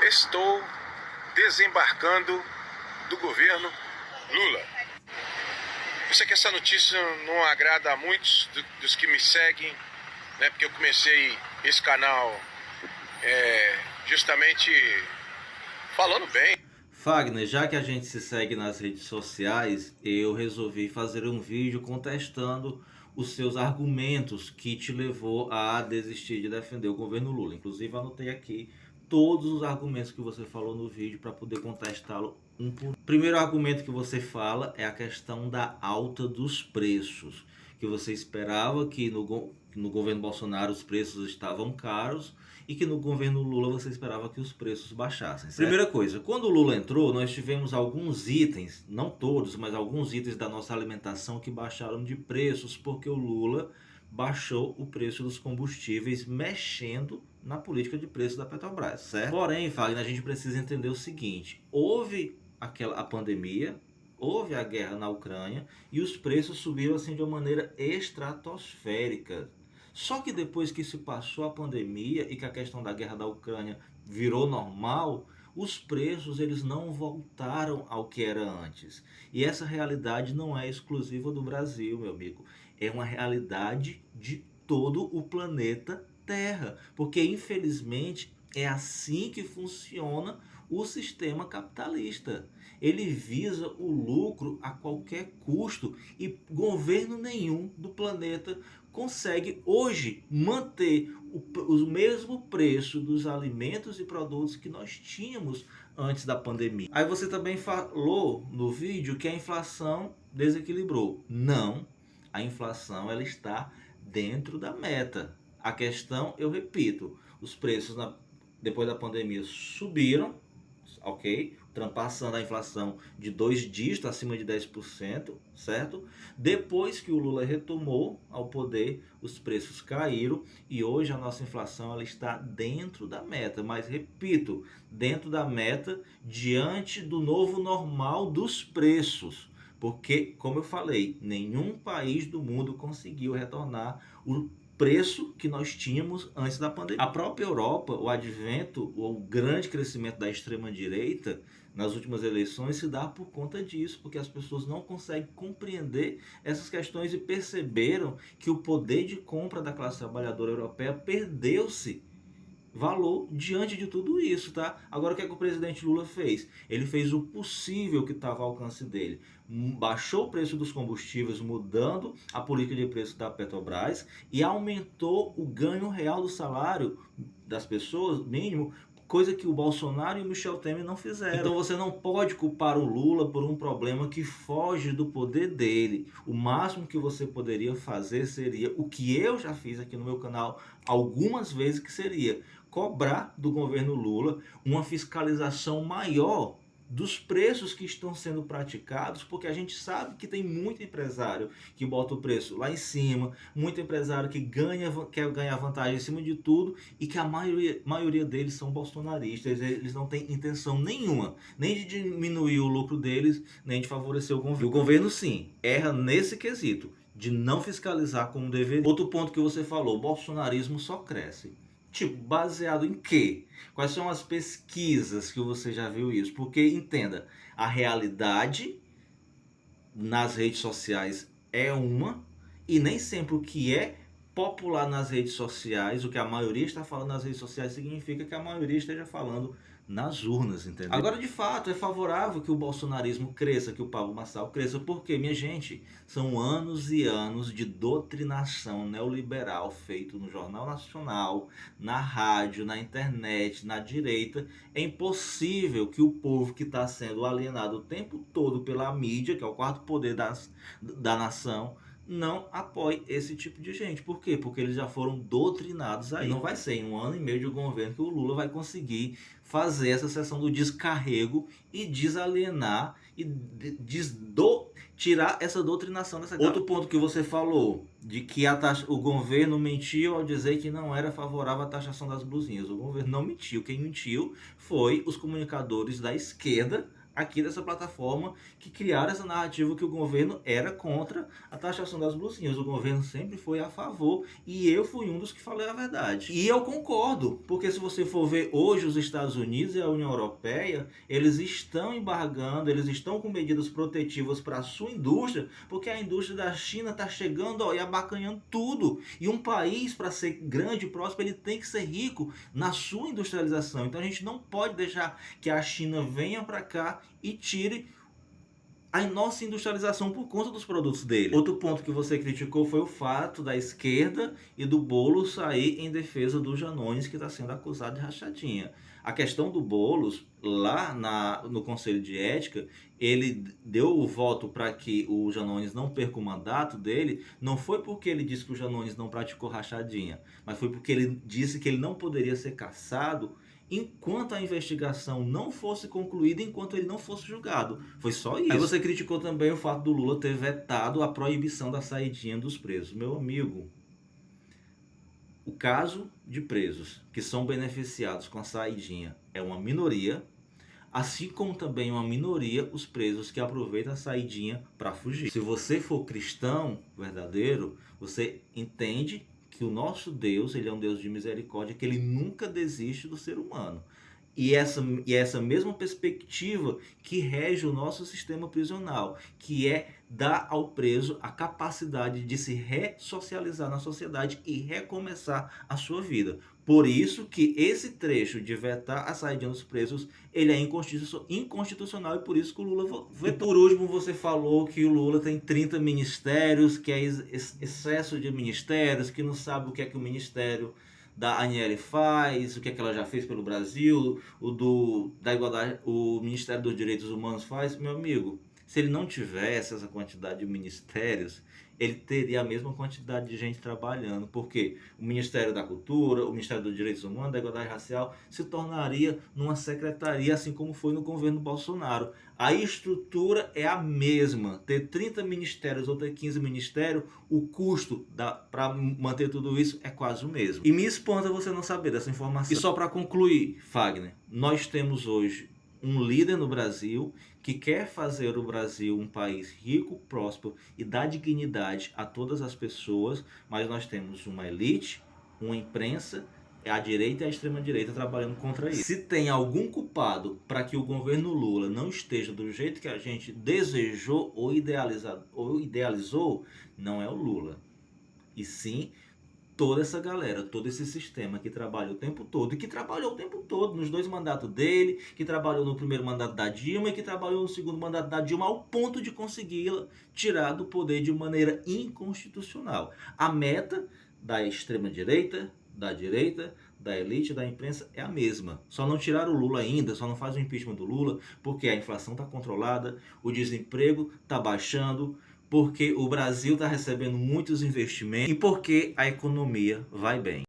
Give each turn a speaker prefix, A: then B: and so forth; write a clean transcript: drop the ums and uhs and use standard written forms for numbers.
A: Estou desembarcando do governo Lula. Eu sei que essa notícia não agrada a muitos dos que me seguem, né? Porque eu comecei esse canal justamente falando bem.
B: Fagner, já que a gente se segue nas redes sociais, eu resolvi fazer um vídeo contestando os seus argumentos que te levou a desistir de defender o governo Lula. Inclusive, anotei aqui todos os argumentos que você falou no vídeo para poder contestá-lo um por um. O primeiro argumento que você fala é a questão da alta dos preços, que você esperava que no governo Bolsonaro os preços estavam caros e que no governo Lula você esperava que os preços baixassem, certo? Primeira coisa, quando o Lula entrou, nós tivemos alguns itens, não todos, mas alguns itens da nossa alimentação que baixaram de preços, porque o Lula baixou o preço dos combustíveis, mexendo na política de preço da Petrobras, certo? Porém, Fagner, a gente precisa entender o seguinte: houve a pandemia, houve a guerra na Ucrânia e os preços subiram assim de uma maneira estratosférica. Só que depois que se passou a pandemia e que a questão da guerra da Ucrânia virou normal, os preços eles não voltaram ao que era antes. E essa realidade não é exclusiva do Brasil, meu amigo. É uma realidade de todo o planeta Terra. Porque, infelizmente, é assim que funciona o sistema capitalista. Ele visa o lucro a qualquer custo e governo nenhum do planeta consegue hoje manter o mesmo preço dos alimentos e produtos que nós tínhamos antes da pandemia. Aí você também falou no vídeo que a inflação desequilibrou. Não, a inflação ela está dentro da meta. A questão, eu repito, os preços depois da pandemia subiram, ok? Ultrapassando a inflação de 2 dígitos, acima de 10%, certo? Depois que o Lula retomou ao poder, os preços caíram e hoje a nossa inflação ela está dentro da meta. Mas, repito, dentro da meta, diante do novo normal dos preços. Porque, como eu falei, nenhum país do mundo conseguiu retornar o preço que nós tínhamos antes da pandemia. A própria Europa, o advento, o grande crescimento da extrema-direita nas últimas eleições se dá por conta disso, porque as pessoas não conseguem compreender essas questões e perceberam que o poder de compra da classe trabalhadora europeia perdeu-se valor diante de tudo isso, tá? Agora o que é que o presidente Lula fez? Ele fez o possível que estava ao alcance dele. Baixou o preço dos combustíveis, mudando a política de preço da Petrobras e aumentou o ganho real do salário das pessoas, mínimo, coisa que o Bolsonaro e o Michel Temer não fizeram. Então você não pode culpar o Lula por um problema que foge do poder dele. O máximo que você poderia fazer seria o que eu já fiz aqui no meu canal algumas vezes, que seria cobrar do governo Lula uma fiscalização maior dos preços que estão sendo praticados, porque a gente sabe que tem muito empresário que bota o preço lá em cima, muito empresário que quer ganhar vantagem em cima de tudo, e que a maioria deles são bolsonaristas. Eles não têm intenção nenhuma, nem de diminuir o lucro deles, nem de favorecer o governo. E o governo sim, erra nesse quesito, de não fiscalizar como deveria. Outro ponto que você falou, o bolsonarismo só cresce. Tipo, baseado em quê? Quais são as pesquisas que você já viu isso? Porque, entenda, a realidade nas redes sociais é uma, e nem sempre o que é popular nas redes sociais, o que a maioria está falando nas redes sociais, significa que a maioria esteja falando nas urnas, entendeu? Agora, de fato, é favorável que o bolsonarismo cresça, que o Pablo Marçal cresça, porque, minha gente, são anos e anos de doutrinação neoliberal feito no Jornal Nacional, na rádio, na internet, na direita. É impossível que o povo que está sendo alienado o tempo todo pela mídia, que é o quarto poder da nação, não apoie esse tipo de gente. Por quê? Porque eles já foram doutrinados aí. E não vai ser em 1 ano e meio de governo que o Lula vai conseguir fazer essa sessão do descarrego e desalienar e tirar essa doutrinação dessa galera. Outro ponto que você falou, de que o governo mentiu ao dizer que não era favorável à taxação das blusinhas. O governo não mentiu. Quem mentiu foi os comunicadores da esquerda aqui dessa plataforma que criaram essa narrativa que o governo era contra a taxação das blusinhas. O governo sempre foi a favor e eu fui um dos que falei a verdade. E eu concordo, porque se você for ver hoje os Estados Unidos e a União Europeia, eles estão embargando, eles estão com medidas protetivas para a sua indústria, porque a indústria da China está chegando e abacanhando tudo. E um país, para ser grande e próspero, ele tem que ser rico na sua industrialização. Então a gente não pode deixar que a China venha para cá e tire a nossa industrialização por conta dos produtos dele. Outro ponto que você criticou foi o fato da esquerda e do Boulos sair em defesa do Janones, que está sendo acusado de rachadinha. A questão do Boulos, lá no Conselho de Ética, ele deu o voto para que o Janones não perca o mandato dele, não foi porque ele disse que o Janones não praticou rachadinha, mas foi porque ele disse que ele não poderia ser cassado enquanto a investigação não fosse concluída, enquanto ele não fosse julgado. Foi só isso. Aí você criticou também o fato do Lula ter vetado a proibição da saidinha dos presos. Meu amigo, o caso de presos que são beneficiados com a saidinha é uma minoria, assim como também uma minoria os presos que aproveitam a saidinha para fugir. Se você for cristão verdadeiro, você entende que o nosso Deus, ele é um Deus de misericórdia, que ele nunca desiste do ser humano. E essa mesma perspectiva que rege o nosso sistema prisional, que é dar ao preso a capacidade de se ressocializar na sociedade e recomeçar a sua vida. Por isso que esse trecho de vetar a saída dos presos, ele é inconstitucional e por isso que o Lula vetou. Por último, você falou que o Lula tem 30 ministérios, que é excesso de ministérios, que não sabe o que é que o ministério da Aniele faz, o que é que ela já fez pelo Brasil, da igualdade, o Ministério dos Direitos Humanos faz. Meu amigo, se ele não tivesse essa quantidade de ministérios, ele teria a mesma quantidade de gente trabalhando, porque o Ministério da Cultura, o Ministério dos Direitos Humanos, da Igualdade Racial, se tornaria numa secretaria, assim como foi no governo Bolsonaro. A estrutura é a mesma. Ter 30 ministérios ou ter 15 ministérios, o custo para manter tudo isso é quase o mesmo. E me espanta você não saber dessa informação. E só para concluir, Fagner, nós temos hoje um líder no Brasil que quer fazer o Brasil um país rico, próspero e dar dignidade a todas as pessoas, mas nós temos uma elite, uma imprensa, a direita e a extrema-direita trabalhando contra isso. Se tem algum culpado para que o governo Lula não esteja do jeito que a gente desejou ou idealizou, não é o Lula, e sim toda essa galera, todo esse sistema que trabalha o tempo todo e que trabalhou o tempo todo nos 2 mandatos dele, que trabalhou no primeiro mandato da Dilma e que trabalhou no segundo mandato da Dilma ao ponto de consegui-la tirar do poder de maneira inconstitucional. A meta da extrema-direita, da direita, da elite, da imprensa é a mesma. Só não tiraram o Lula ainda, só não faz o impeachment do Lula, porque a inflação está controlada, o desemprego está baixando, porque o Brasil está recebendo muitos investimentos e porque a economia vai bem.